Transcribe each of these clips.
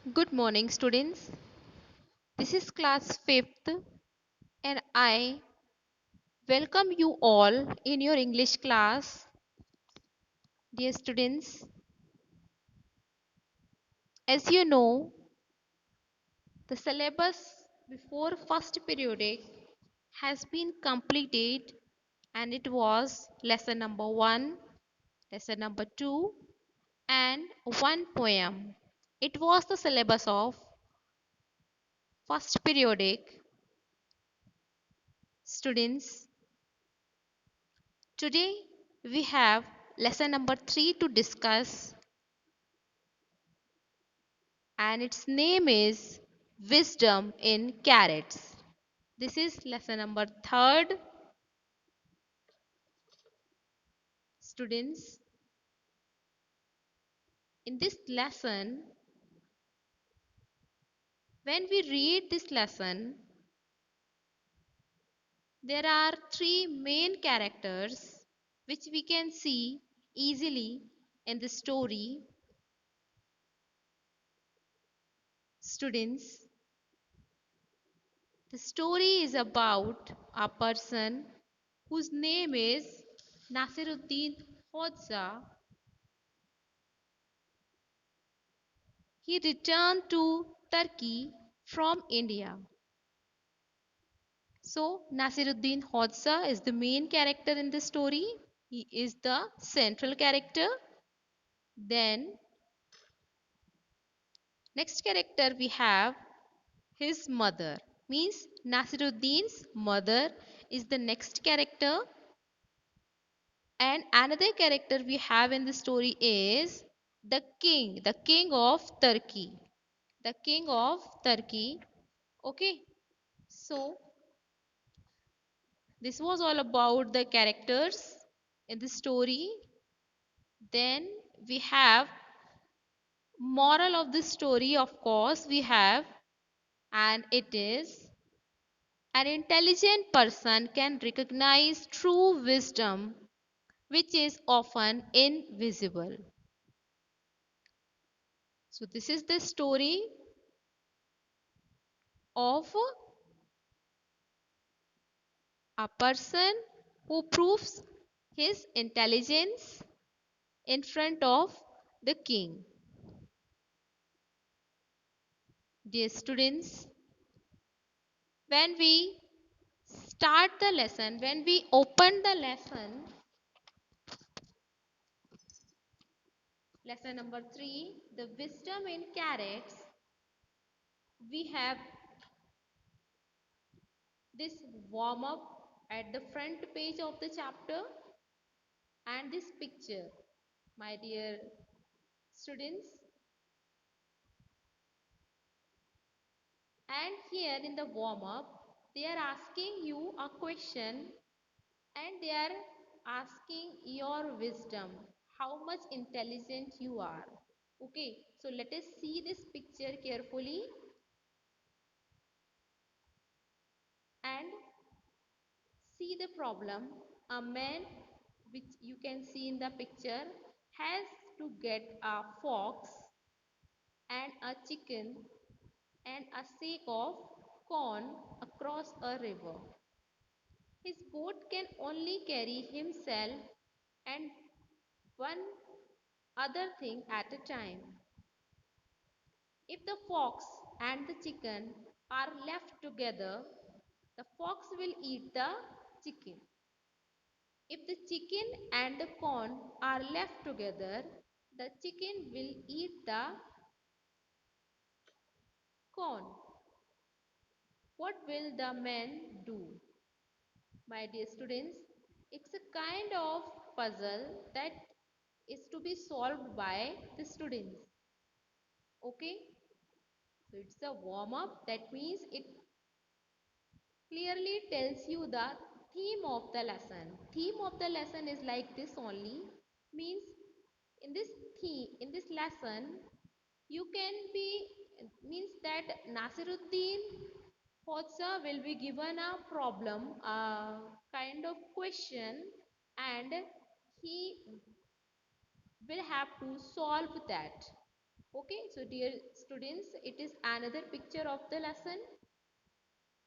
Good morning, students. This is class 5th, and I welcome you all in your English class. Dear students, as you know, the syllabus before first periodic has been completed, and it was lesson number 1, lesson number 2, and one poem. It was the syllabus of first periodic. Students, today we have lesson number 3 to discuss, and its name is Wisdom in Carrots. This is lesson number 3rd. Students, in this lesson, when we read this lesson, there are three main characters which we can see easily in the story. Students, the story is about a person whose name is Nasiruddin Hodja. He returned to Turkey from India. So, Nasiruddin Hodja is the main character in the story. He is the central character. Then, next character we have his mother. Means Nasiruddin's mother is the next character. And another character we have in the story is the king of Turkey. The king of Turkey. Okay. So, this was all about the characters in the story. Then we have moral of the story, of course we have, and it is an intelligent person can recognize true wisdom which is often invisible. So this is the story of a person who proves his intelligence in front of the king. Dear students, when we start the lesson, when we open the lesson, lesson number 3, the wisdom in carrots, we have this warm up at the front page of the chapter and this picture. My dear students, and here in the warm up, they are asking you a question and they are asking your wisdom, how much intelligent you are. Okay, so let us see this picture carefully and see the problem. A man, which you can see in the picture, has to get a fox and a chicken and a sack of corn across a river. His boat can only carry himself and one other thing at a time. If the fox and the chicken are left together, the fox will eat the chicken. If the chicken and the corn are left together, the chicken will eat the corn. What will the man do? My dear students, it's a kind of puzzle that is to be solved by the students. Okay, so it's a warm up, that means it clearly tells you the theme of the lesson. Theme of the lesson is like this only, means in this theme, in this lesson, you can be, means that Nasiruddin Hodja will be given a problem, a kind of question, and he will have to solve that. Okay, so dear students, it is another picture of the lesson.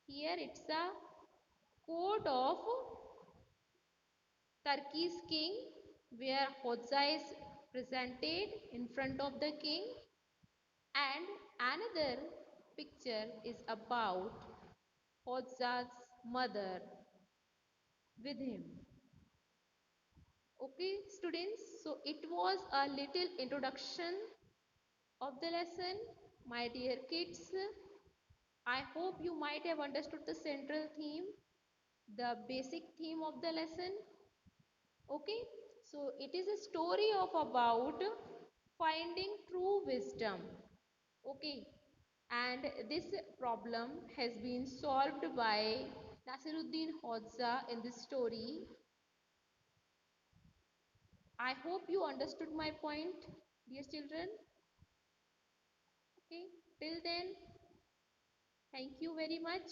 Here it's a court of Turkey's king, where Hodza is presented in front of the king, and another picture is about Hodza's mother with him. Okay, students, so it was a little introduction of the lesson. My dear kids, I hope you might have understood the central theme, the basic theme of the lesson. Okay, so it is a story of about finding true wisdom. Okay, and this problem has been solved by Nasiruddin Hodza in this story. I hope you understood my point, dear children. Okay, till then, thank you very much.